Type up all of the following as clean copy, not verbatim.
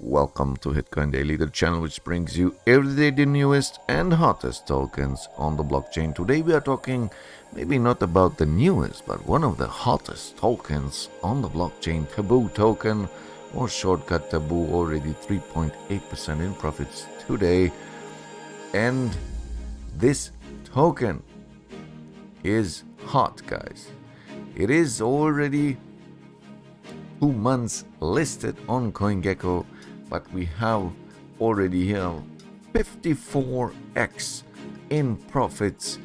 Welcome to Hitcoin Daily, the channel which brings you every day the newest and hottest tokens on the blockchain. Today we are talking maybe not about the newest, but one of the hottest tokens on the blockchain, Taboo Token, or shortcut Taboo, already 3.8% in profits today. And this token is hot, guys. It is already 2 months listed on CoinGecko, but we have already here 54x in profits,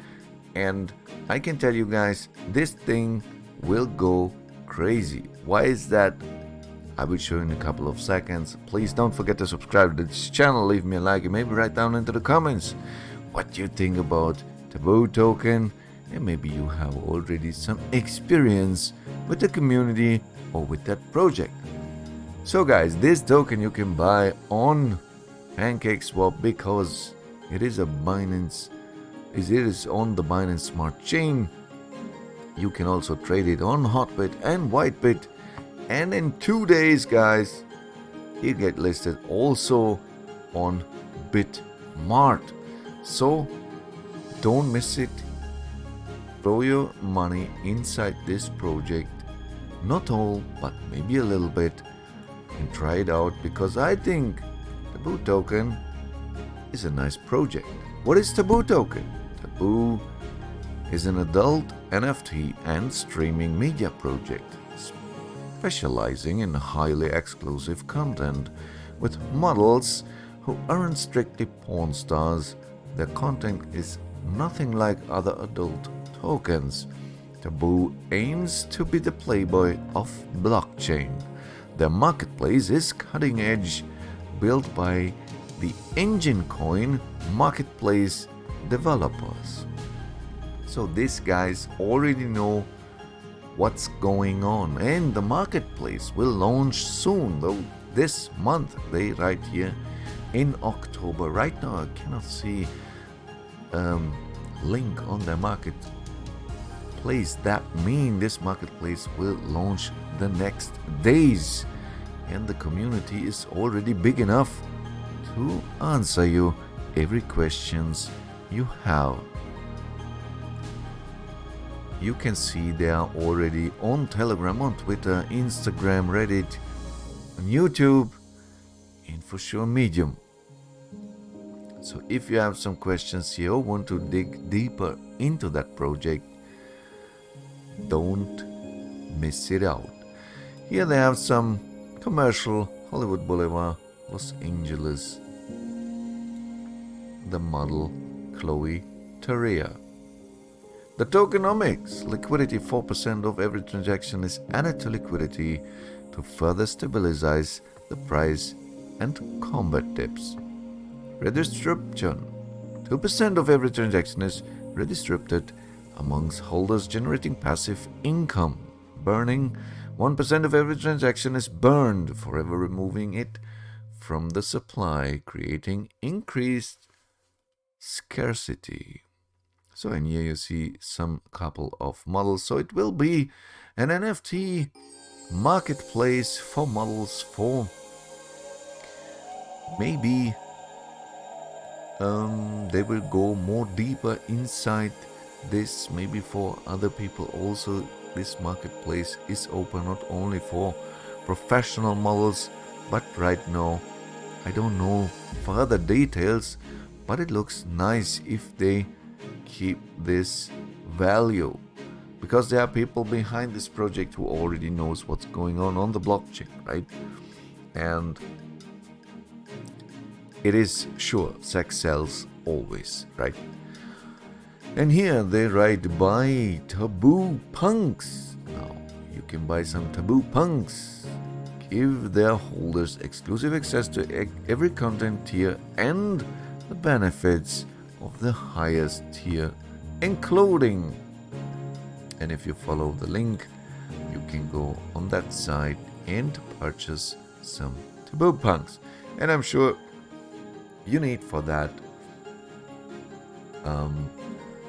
and I can tell you guys, this thing will go crazy. Why is that? I will show you in a couple of seconds. Please don't forget to subscribe to this channel, leave me a like, and maybe write down into the comments what you think about Taboo Token, and maybe you have already some experience with the community or with that project. So guys, this token you can buy on PancakeSwap because it is a Binance, it is on the Binance Smart Chain. You can also trade it on Hotbit and Whitebit, and in 2 days, guys, it get listed also on Bitmart. So don't miss it. Throw your money inside this project. Not all, but maybe a little bit, and try it out, because I think Taboo Token is a nice project. What is Taboo Token? Taboo is an adult NFT and streaming media project specializing in highly exclusive content with models who aren't strictly porn stars. Their content is nothing like other adult tokens. Taboo aims to be the Playboy of Blockchain. Their marketplace is cutting edge, built by the Enjin Coin Marketplace Developers. So these guys already know what's going on, and the marketplace will launch soon, though this month. They write here in October. Right now I cannot see link on their marketplace. That means this marketplace will launch the next days, and the community is already big enough to answer you every questions you have. You can see they are already on Telegram, on Twitter, Instagram, Reddit, on YouTube, and for sure Medium. So if you have some questions here or want to dig deeper into that project, don't miss it out. Here they have some commercial: Hollywood Boulevard, Los Angeles, the model Chloe Tarea. The tokenomics: liquidity, 4% of every transaction is added to liquidity to further stabilize the price and combat tips. Redistribution: 2% of every transaction is redistributed amongst holders, generating passive income. Burning: 1% of every transaction is burned, forever removing it from the supply, creating increased scarcity. So in here you see some couple of models. So it will be an NFT marketplace for models, for maybe they will go more deeper inside this, maybe for other people also. This marketplace is open not only for professional models, but right now I don't know further details, but it looks nice if they keep this value, because there are people behind this project who already knows what's going on the blockchain, right? And it is sure, sex sells always, right? And here they write, buy Taboo Punks. Now you can buy some Taboo Punks. Give their holders exclusive access to every content tier and the benefits of the highest tier, including. And if you follow the link, you can go on that site and purchase some Taboo Punks. And I'm sure you need for that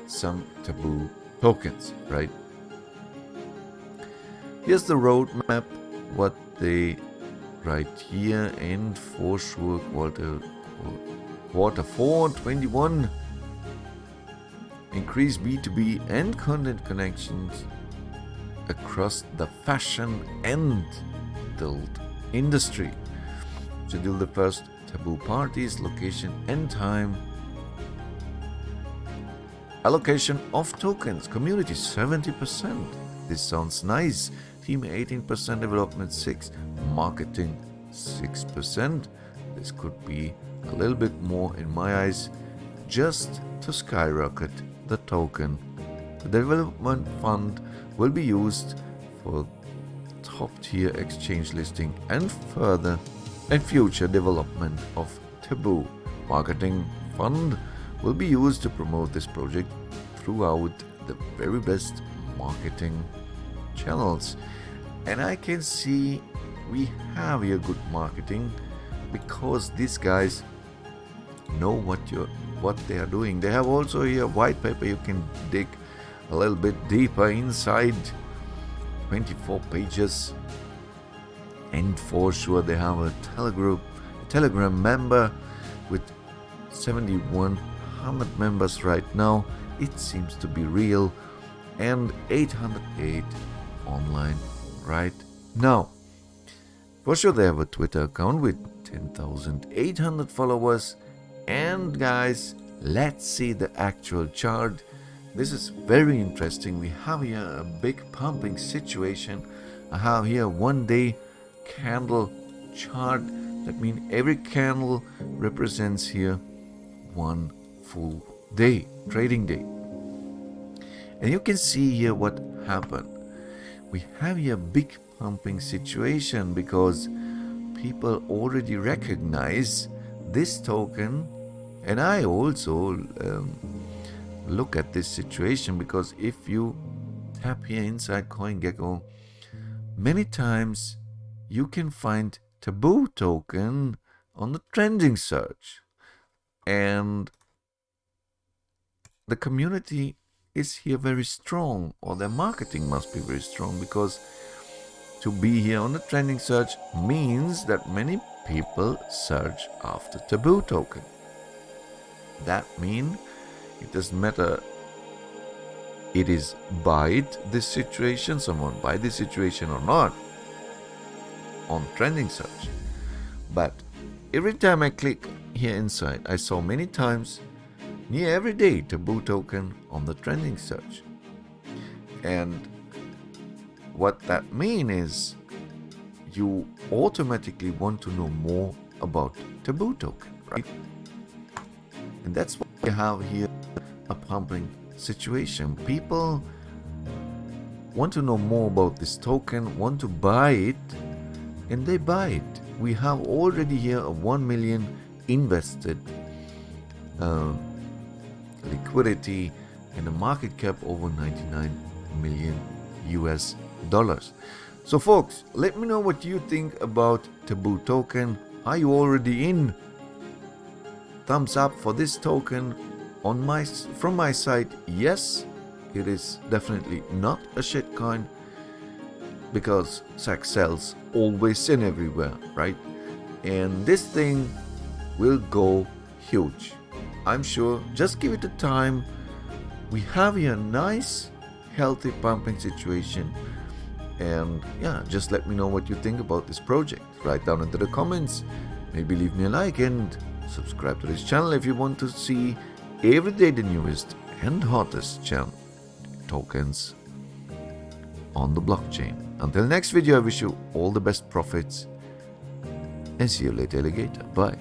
some Taboo tokens, right? Here's the roadmap, what they right here, and for sure quarter 4 21. Increase B2B and content connections across the fashion and adult industry. Schedule the first taboo parties, location and time. Allocation of tokens, community 70%. This sounds nice. Team 18%, development 6%, marketing 6%. This could be a little bit more in my eyes, just to skyrocket the token. The development fund will be used for top tier exchange listing and future development of Taboo. Marketing fund will be used to promote this project throughout the very best marketing channels. And I can see we have here good marketing because these guys know what they are doing. They have also here white paper. You can dig a little bit deeper inside. 24 pages, and for sure they have a telegram member with 7,100 members right now. It seems to be real, and 808 online right now. For sure they have a Twitter account with 10,800 followers. And guys, let's see the actual chart. This is very interesting. We have here a big pumping situation. I have here 1 day candle chart. That means every candle represents here 1 full day, trading day. And you can see here what happened. We have here a big pumping situation because people already recognize this token. And I also look at this situation because if you tap here inside CoinGecko, many times you can find Taboo Token on the trending search. And the community is here very strong, or their marketing must be very strong, because to be here on the trending search means that many people search after Taboo Token. That means it doesn't matter it is buy this situation, someone buy this situation or not on trending search. But every time I click here inside, I saw many times, near every day, Taboo Token on the trending search. And what that means is you automatically want to know more about Taboo Token, right? And that's what we have here, a pumping situation. People want to know more about this token, want to buy it, and they buy it. We have already here a 1 million invested liquidity and a market cap over 99 million US dollars. So folks, let me know what you think about Taboo Token. Are you already in? Thumbs up for this token from my side. Yes, it is definitely not a shitcoin, because Zach sells always and everywhere, right? And this thing will go huge, I'm sure. Just give it a time. We have here a nice healthy pumping situation, and yeah, just let me know what you think about this project. Write down into the comments, maybe leave me a like, and subscribe to this channel if you want to see every day the newest and hottest tokens on the blockchain. Until next video, I wish you all the best profits, and see you later, alligator. Bye.